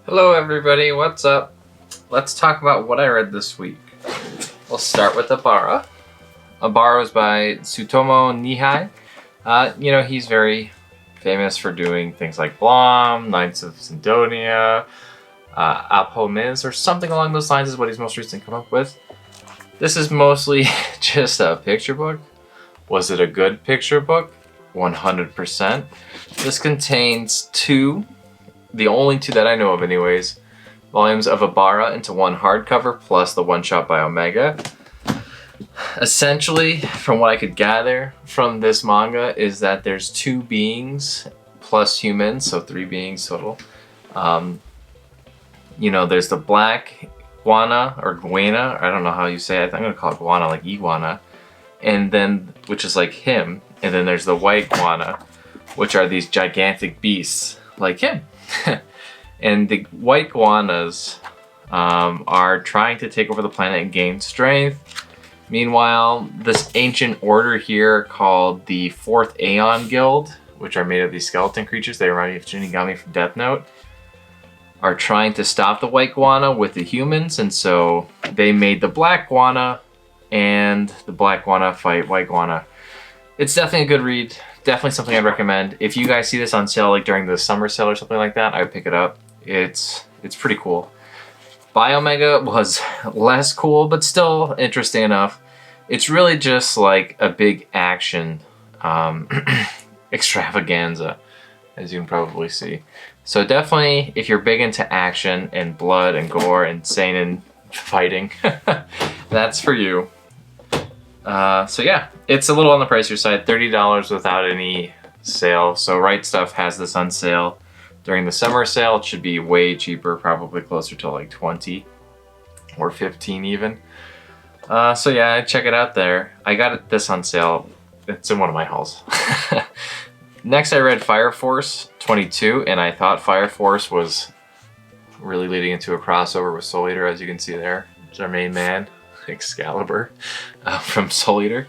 Hello everybody, what's up? Let's talk about what I read this week. We'll start with Abara. Abara was by Tsutomu Nihai. He's very famous for doing things like Blom, Knights of Sidonia, Apomiz, or something along those lines is what he's most recently come up with. This is mostly just a picture book. Was it a good picture book? 100%. This contains the only two that I know of anyways, volumes of Abara into one hardcover plus the one-shot by Manga. Essentially, from what I could gather from this manga, is that there's 2 beings plus humans, so 3 beings total. There's the black guana or guana, I don't know how you say it, I'm gonna call it guana, like iguana, and then, which is like him, and then there's the white guana, which are these gigantic beasts like him. And the white guanas are trying to take over the planet and gain strength. Meanwhile, this ancient order here called the 4th Aeon Guild, which are made of these skeleton creatures, they remind me of Shinigami from Death Note, are trying to stop the white guana with the humans, and so they made the black guana, and the black guana fight white guana. It's definitely a good read. Definitely something I'd recommend. If you guys see this on sale, like during the summer sale or something like that, I would pick it up. It's pretty cool. Biomega was less cool, but still interesting enough. It's really just like a big action extravaganza, as you can probably see. So definitely, if you're big into action and blood and gore and seinen fighting, that's for you. So yeah, it's a little on the pricier side, $30 without any sale. So Right Stuff has this on sale during the summer sale. It should be way cheaper, probably closer to like 20 or 15 even. So yeah, check it out there. I got this on sale. It's in one of my hauls. Next, I read Fire Force 22, and I thought Fire Force was really leading into a crossover with Soul Eater, as you can see there. It's our main man, Excalibur, from Soul Eater.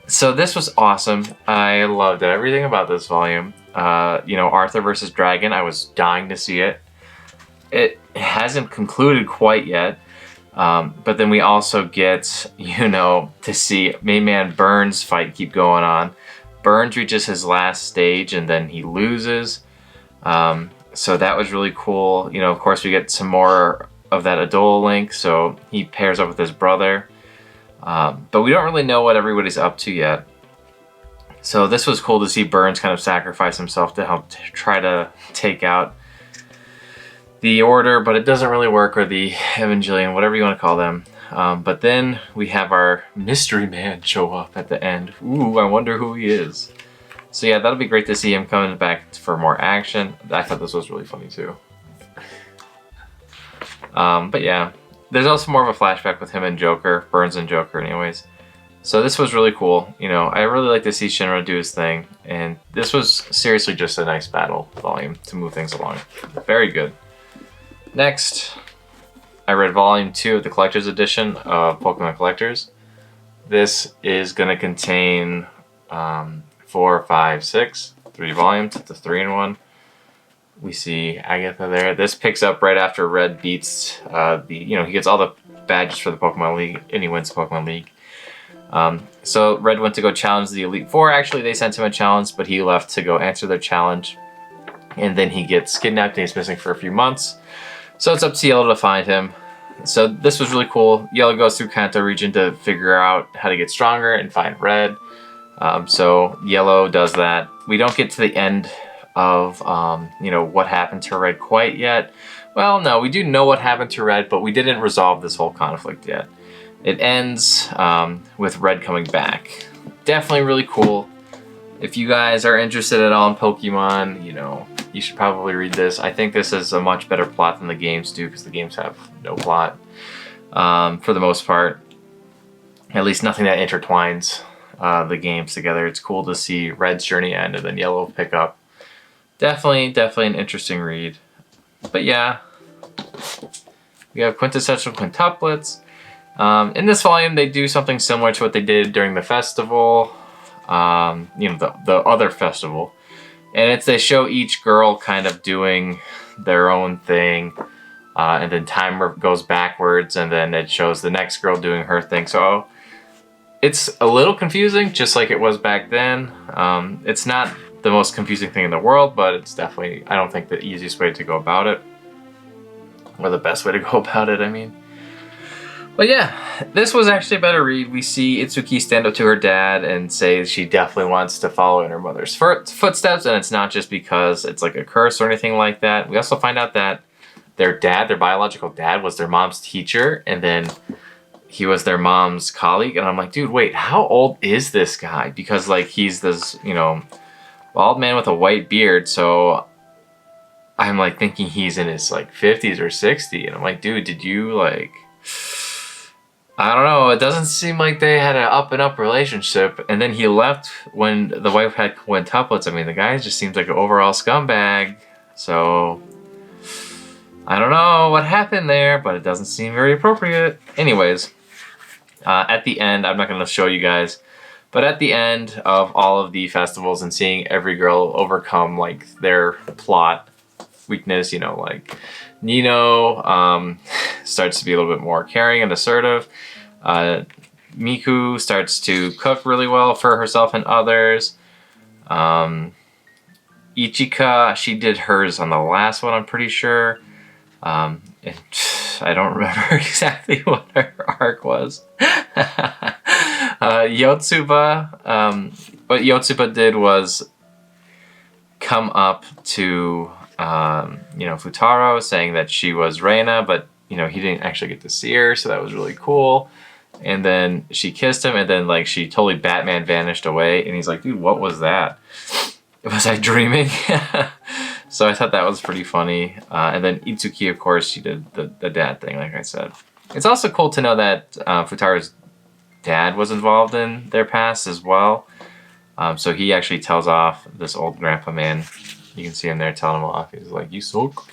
So this was awesome. I loved everything about this volume. Arthur versus Dragon, I was dying to see it. It hasn't concluded quite yet, but then we also get, to see main man Burns fight keep going on. Burns reaches his last stage and then he loses. So that was really cool. Of course, we get some more of that Adola link, so he pairs up with his brother. But we don't really know what everybody's up to yet. So this was cool to see Burns kind of sacrifice himself to help try to take out the Order, but it doesn't really work, or the Evangelion, whatever you want to call them. But then we have our mystery man show up at the end. Ooh, I wonder who he is. So yeah, that'll be great to see him coming back for more action. I thought this was really funny too. But yeah, there's also more of a flashback with him and Joker, Burns and Joker anyways. So this was really cool. I really like to see Shinra do his thing, and this was seriously just a nice battle volume to move things along. Very good. Next, I read volume 2 of the collector's edition of Pokemon Collectors. This is going to contain 4, 5, 6, 3 volumes. It's a 3-in-1. We see Agatha there. This picks up right after Red beats he gets all the badges for the Pokemon League, and he wins the Pokemon League. So Red went to go challenge the Elite Four. Actually, they sent him a challenge, but he left to go answer their challenge. And then he gets kidnapped and he's missing for a few months. So it's up to Yellow to find him. So this was really cool. Yellow goes through Kanto region to figure out how to get stronger and find Red. So Yellow does that. We don't get to the end of what happened to Red quite yet. Well, no, we do know what happened to Red, but we didn't resolve this whole conflict yet. It ends with Red coming back. Definitely really cool. If you guys are interested at all in Pokemon, you should probably read this. I think this is a much better plot than the games do, because the games have no plot for the most part. At least nothing that intertwines the games together. It's cool to see Red's journey end and then Yellow pick up. Definitely an interesting read. But yeah, we have quintessential quintuplets. In this volume, they do something similar to what they did during the festival. the other festival. And they show each girl kind of doing their own thing. And then time goes backwards, and then it shows the next girl doing her thing. So it's a little confusing, just like it was back then. It's not the most confusing thing in the world, but it's definitely, I don't think, the easiest way to go about it. Or the best way to go about it, I mean. But yeah, this was actually a better read. We see Itsuki stand up to her dad and say she definitely wants to follow in her mother's footsteps, and it's not just because it's like a curse or anything like that. We also find out that their biological dad, was their mom's teacher, and then he was their mom's colleague. And I'm like, dude, wait, how old is this guy? Because like he's this, bald man with a white beard, so I'm like thinking he's in his like 50s or 60s, and I'm like, dude, did you like... I don't know, it doesn't seem like they had an up and up relationship. And then he left when the wife had quintuplets. I mean, the guy just seems like an overall scumbag. So, I don't know what happened there, but it doesn't seem very appropriate. Anyways, at the end, I'm not going to show you guys, but at the end of all of the festivals and seeing every girl overcome like their plot weakness, like Nino starts to be a little bit more caring and assertive. Miku starts to cook really well for herself and others. Ichika, she did hers on the last one, I'm pretty sure. And I don't remember exactly what her arc was. Yotsuba, what Yotsuba did was come up to Futaro, saying that she was Reina, but he didn't actually get to see her, so that was really cool. And then she kissed him, and then like she totally Batman vanished away, and he's like, dude, what was that? Was I dreaming? So I thought that was pretty funny. And then Itsuki, of course, she did the dad thing, like I said. It's also cool to know that Futaro's dad was involved in their past as well. So he actually tells off this old grandpa man. You can see him there telling him off. He's like, you suck.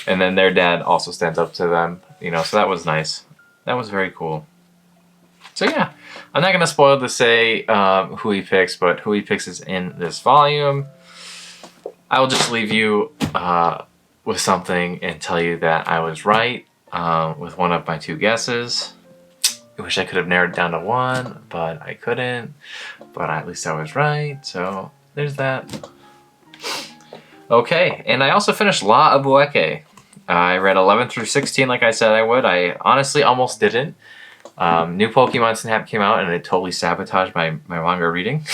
And then their dad also stands up to them, so that was nice. That was very cool. So yeah, I'm not going to spoil to say who he picks, but who he picks is in this volume. I will just leave you with something and tell you that I was right with one of my two guesses. I wish I could have narrowed it down to one, but I couldn't. But at least I was right, so there's that. Okay, and I also finished Law of Ueki. I read 11 through 16 like I said I would. I honestly almost didn't. New Pokemon Snap came out and it totally sabotaged my manga reading.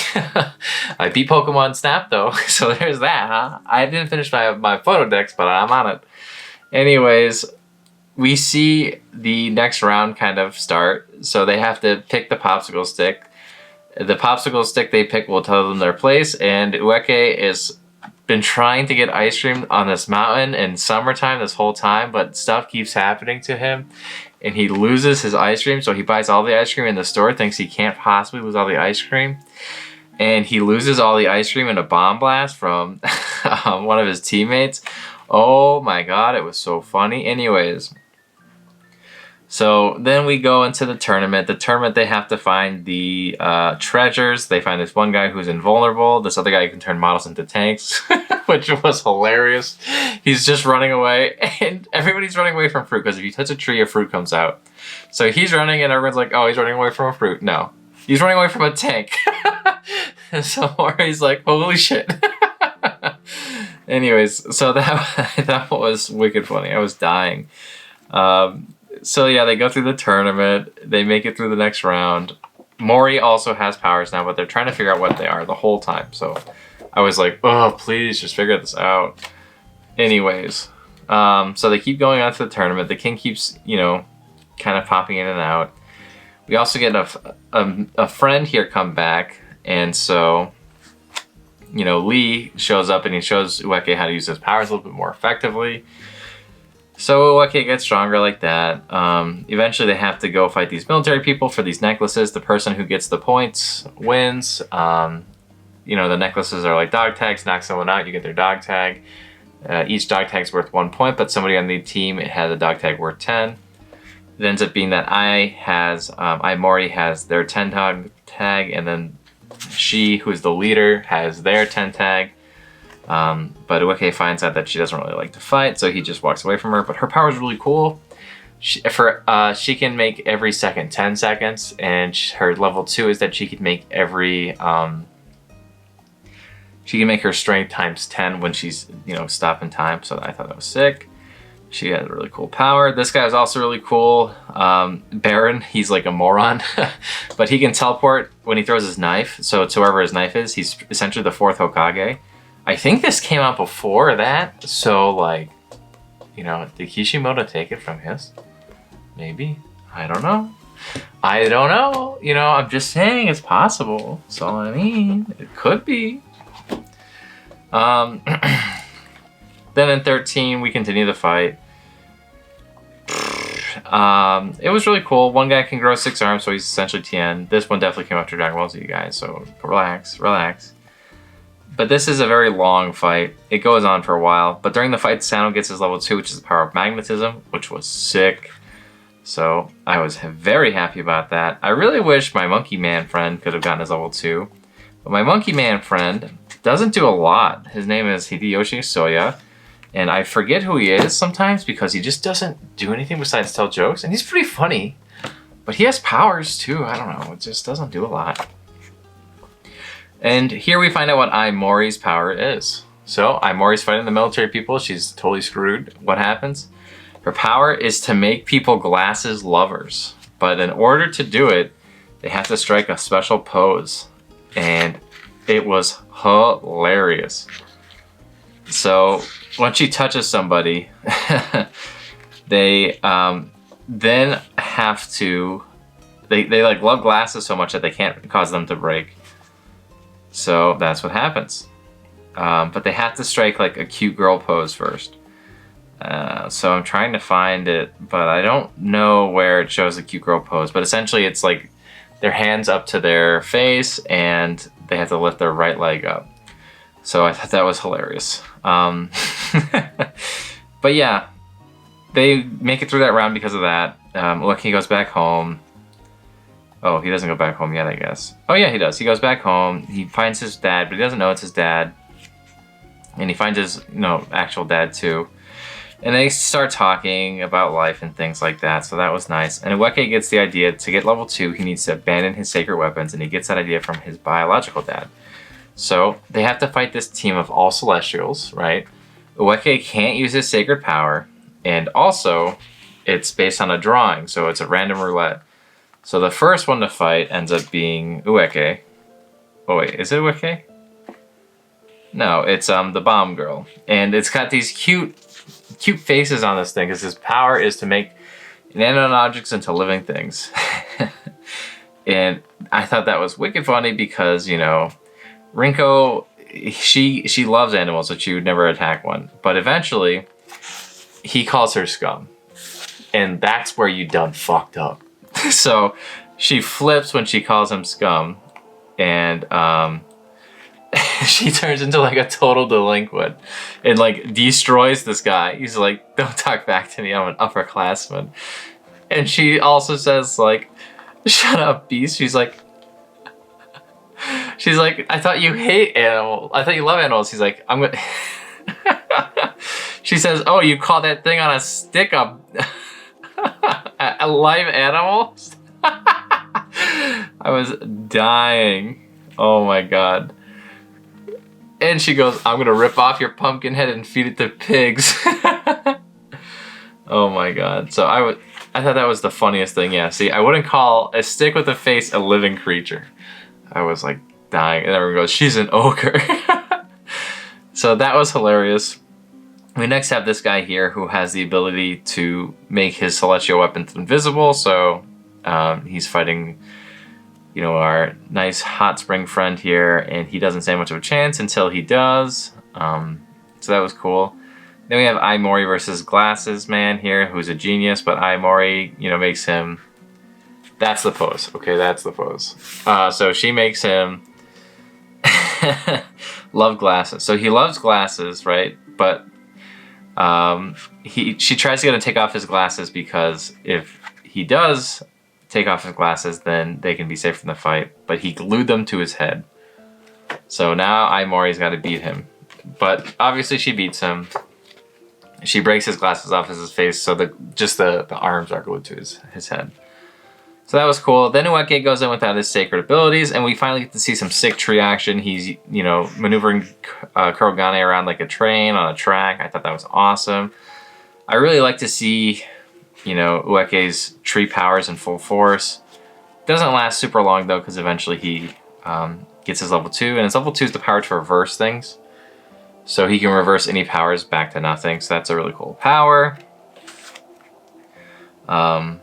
I beat Pokemon Snap though, so there's that, huh? I didn't finish my photo decks, but I'm on it. Anyways, we see the next round kind of start. So they have to pick the popsicle stick. The popsicle stick they pick will tell them their place, and Ueki is been trying to get ice cream on this mountain in summertime this whole time, but stuff keeps happening to him. And he loses his ice cream, so he buys all the ice cream in the store, thinks he can't possibly lose all the ice cream. And he loses all the ice cream in a bomb blast from one of his teammates. Oh my god, it was so funny. Anyways, so then we go into the tournament. The tournament, they have to find the treasures. They find this one guy who's invulnerable. This other guy who can turn models into tanks, which was hilarious. He's just running away, and everybody's running away from fruit, because if you touch a tree, a fruit comes out. So he's running, and everyone's like, oh, he's running away from a fruit. No, he's running away from a tank. So Mori's like, holy shit. Anyways, so that was wicked funny. I was dying. So yeah, they go through the tournament. They make it through the next round. Mori also has powers now, but they're trying to figure out what they are the whole time. So I was like, oh, please just figure this out. Anyways, so they keep going on to the tournament. The king keeps, kind of popping in and out. We also get a friend here come back. And so, Lee shows up and he shows Ueki how to use his powers a little bit more effectively. So Ueki gets stronger like that. Eventually they have to go fight these military people for these necklaces. The person who gets the points wins. The necklaces are like dog tags. Knock someone out, you get their dog tag. Each dog tag's worth 1 point, but somebody on the team has a dog tag worth 10. It ends up being that Mori has their 10 dog tag, and then She, who's the leader, has their 10 tag. But Ueki finds out that she doesn't really like to fight, so he just walks away from her. But her power is really cool. She can make every second 10 seconds, and her level 2 is that she can make every she can make her strength times 10 when she's stopping time. So I thought that was sick. She has a really cool power. This guy is also really cool. Baron, he's like a moron, but he can teleport when he throws his knife. So to wherever his knife is, he's essentially the 4th Hokage. I think this came out before that. So like, did Kishimoto take it from his? Maybe. I don't know. I'm just saying it's possible. So I mean, it could be. Then in 13, we continue the fight. It was really cool. One guy can grow 6 arms, so he's essentially Tien. This one definitely came after Dragon Ball Z, guys, so relax. But this is a very long fight. It goes on for a while, but during the fight, Sano gets his level 2, which is the power of magnetism, which was sick. So I was very happy about that. I really wish my Monkey Man friend could have gotten his level 2. But my Monkey Man friend doesn't do a lot. His name is Hideyoshi Soya. And I forget who he is sometimes because he just doesn't do anything besides tell jokes. And he's pretty funny. But he has powers too. I don't know. It just doesn't do a lot. And here we find out what Aimori's power is. So Aimori's fighting the military people. She's totally screwed. What happens? Her power is to make people glasses lovers. But in order to do it, they have to strike a special pose. And it was hilarious. So when she touches somebody, they then have to, they like love glasses so much that they can't cause them to break. So that's what happens. But they have to strike like a cute girl pose first. So I'm trying to find it, but I don't know where it shows the cute girl pose. But essentially it's like their hands up to their face and they have to lift their right leg up. So I thought that was hilarious. But yeah, they make it through that round because of that. Look, he goes back home. Oh, he doesn't go back home yet, I guess. Oh yeah, he does. He goes back home. He finds his dad, but he doesn't know it's his dad. And he finds his, actual dad too. And they start talking about life and things like that. So that was nice. And Ueki gets the idea to get level 2, he needs to abandon his sacred weapons. And he gets that idea from his biological dad. So they have to fight this team of all Celestials, right? Ueki can't use his sacred power. And also, it's based on a drawing. So it's a random roulette. So the first one to fight ends up being Ueki. Oh wait, is it Ueki? No, it's the bomb girl. And it's got these cute faces on this thing because his power is to make inanimate objects into living things. And I thought that was wicked funny because, Rinko, she loves animals, so she would never attack one. But eventually, he calls her scum. And that's where you done fucked up. So she flips when she calls him scum. And she turns into like a total delinquent and like destroys this guy. He's like, don't talk back to me, I'm an upperclassman. And she also says like, shut up, beast. She's like, I thought you hate animals. I thought you love animals. He's like, I'm gonna. She says, oh, you call that thing on a stick a live animal? I was dying. Oh my god. And she goes, I'm gonna rip off your pumpkin head and feed it to pigs. Oh my god. So I thought that was the funniest thing. Yeah, see, I wouldn't call a stick with a face a living creature. I was like dying. And everyone goes, she's an ogre. So that was hilarious. We next have this guy here who has the ability to make his celestial weapons invisible. So he's fighting, our nice hot spring friend here, and he doesn't stand much of a chance until he does. So that was cool. Then we have Aimori versus Glasses Man here, who's a genius, but Aimori, makes him. That's the pose. Okay, that's the pose. So she makes him love glasses. So he loves glasses, right? But she tries to get him to take off his glasses because if he does, take off his glasses, then they can be safe from the fight. But he glued them to his head. So now Aimori's got to beat him. But obviously she beats him. She breaks his glasses off his face, so just the arms are glued to his head. So that was cool. Then Ueki goes in without his sacred abilities, and we finally get to see some sick tree action. He's, you know, maneuvering Kurogane around like a train on a track. I thought that was awesome. I really like to see, you know, Ueki's tree powers in full force. Doesn't last super long though, because eventually he gets his level 2, and his level 2 is the power to reverse things. So he can reverse any powers back to nothing. So that's a really cool power. But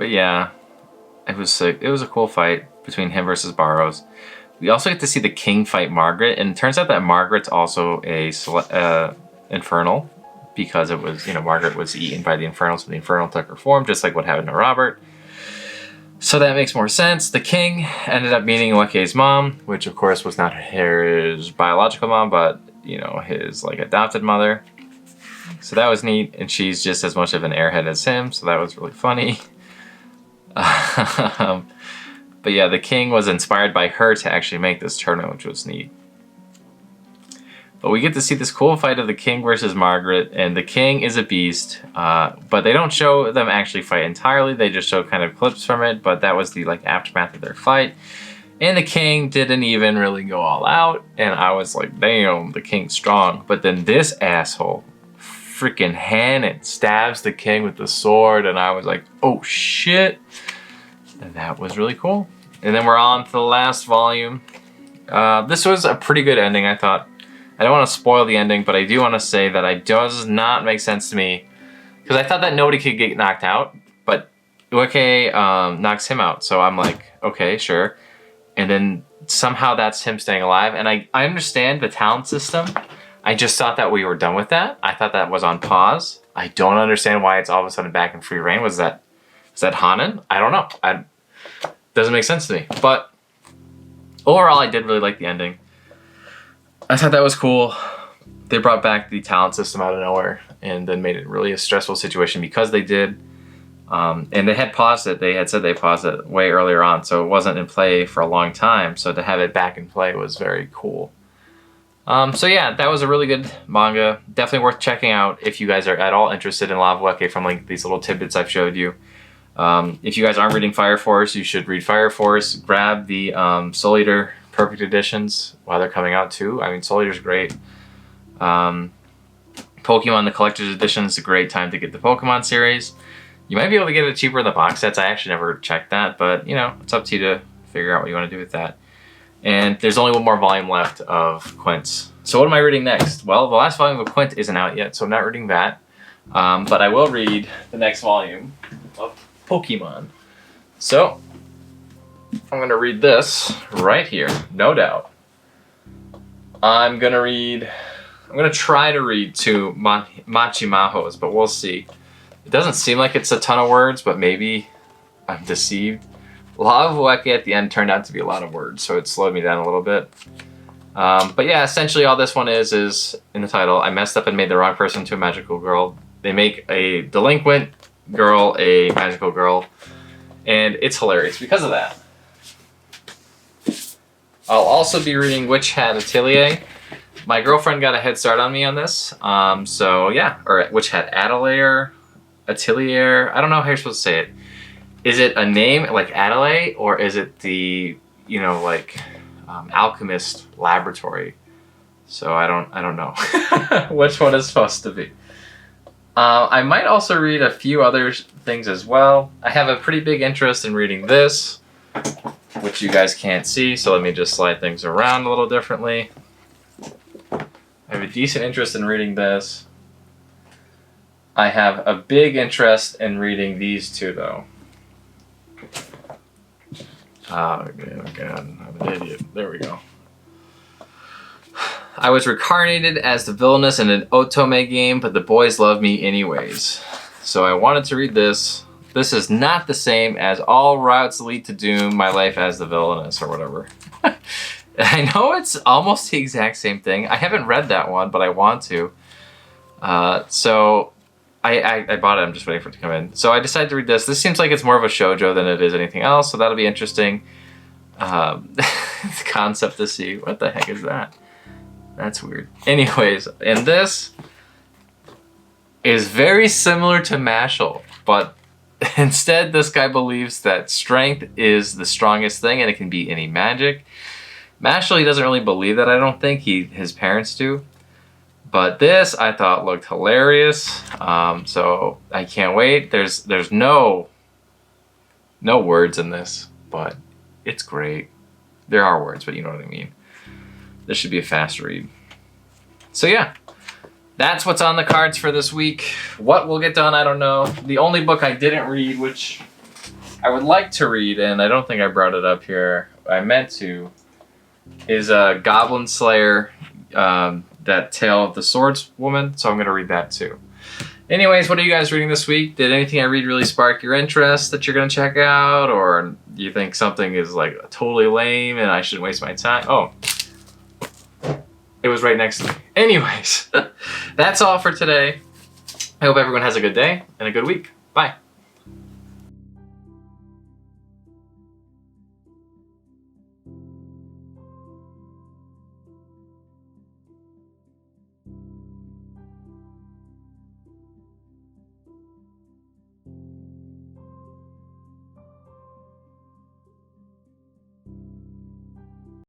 yeah, it was a cool fight between him versus Barrows. We also get to see the king fight Margaret, and it turns out that Margaret's also a infernal, because it was, you know, Margaret was eaten by the infernal, so the infernal took her form, just like what happened to Robert. So that makes more sense. The king ended up meeting Ueki's mom, which of course was not his biological mom, but, you know, his like adopted mother. So that was neat, and she's just as much of an airhead as him, so that was really funny. But yeah, the king was inspired by her to actually make this tournament, which was neat. But we get to see this cool fight of the king versus Margaret, and the king is a beast, but they don't show them actually fight entirely. They just show kind of clips from it, but that was the like aftermath of their fight. And the king didn't even really go all out, and I was like, damn, the king's strong. But then this asshole, freaking Hannon, stabs the king with the sword, and I was like, oh shit. And that was really cool. And then we're on to the last volume. This was a pretty good ending, I thought. I don't want to spoil the ending, but I do want to say that it does not make sense to me, because I thought that nobody could get knocked out, but Ueki knocks him out. So I'm like, okay, sure. And then somehow that's him staying alive. And I understand the talent system. I just thought that we were done with that. I thought that was on pause. I don't understand why it's all of a sudden back in free reign. Was that Hanan? I don't know. Doesn't make sense to me. But overall, I did really like the ending. I thought that was cool. They brought back the talent system out of nowhere and then made it really a stressful situation because they did. And they had paused it. They had said they paused it way earlier on, so it wasn't in play for a long time. So to have it back in play was very cool. So yeah, that was a really good manga. Definitely worth checking out if you guys are at all interested in Law of Ueki from like these little tidbits I've showed you. If you guys aren't reading Fire Force, you should read Fire Force. Grab the Soul Eater Perfect Editions while they're coming out too. I mean, Soul Eater's great. Pokemon the Collector's Edition is a great time to get the Pokemon series. You might be able to get it cheaper in the box sets. I actually never checked that, but you know, it's up to you to figure out what you want to do with that. And there's only one more volume left of Quints. So what am I reading next? Well, the last volume of Quint isn't out yet, so I'm not reading that. But I will read the next volume of Pokemon. So I'm going to read this right here, no doubt. I'm going to try to read two Machimahos, but we'll see. It doesn't seem like it's a ton of words, but maybe I'm deceived. Law of Ueki at the end turned out to be a lot of words, so it slowed me down a little bit. But yeah, essentially all this one is in the title, I messed up and made the wrong person into a magical girl. They make a delinquent girl a magical girl, and it's hilarious because of that. I'll also be reading Witch Hat Atelier. My girlfriend got a head start on me on this, so yeah, or Witch Hat Atelier, I don't know how you're supposed to say it. Is it a name like Adelaide, or is it the, you know, like alchemist laboratory? So I don't know which one is supposed to be. I might also read a few other things as well. I have a pretty big interest in reading this, which you guys can't see, so let me just slide things around a little differently. I have a decent interest in reading this. I have a big interest in reading these two, though. Oh, God, I'm an idiot. There we go. I was reincarnated as the villainous in an Otome game, but the boys love me anyways. So I wanted to read this. This is not the same as All Routes Lead to Doom, My Life as the Villainous, or whatever. I know it's almost the exact same thing. I haven't read that one, but I want to. So I bought it. I'm just waiting for it to come in. So I decided to read this. This seems like it's more of a shoujo than it is anything else, so that'll be interesting. The concept to see. What the heck is that? That's weird. Anyways, and this is very similar to Mashal, but instead this guy believes that strength is the strongest thing and it can beat any magic. Mashal, he doesn't really believe that, I don't think. His parents do. But this I thought looked hilarious. So I can't wait. There's no words in this, but it's great. There are words, but you know what I mean. This should be a fast read. So yeah, that's what's on the cards for this week. What will get done, I don't know. The only book I didn't read, which I would like to read, and I don't think I brought it up here, I meant to, is Goblin Slayer, that Tale of the Swordswoman, so I'm going to read that too. Anyways, what are you guys reading this week? Did anything I read really spark your interest that you're going to check out? Or do you think something is like totally lame and I shouldn't waste my time? Oh, it was right next to me. Anyways, that's all for today. I hope everyone has a good day and a good week. Bye.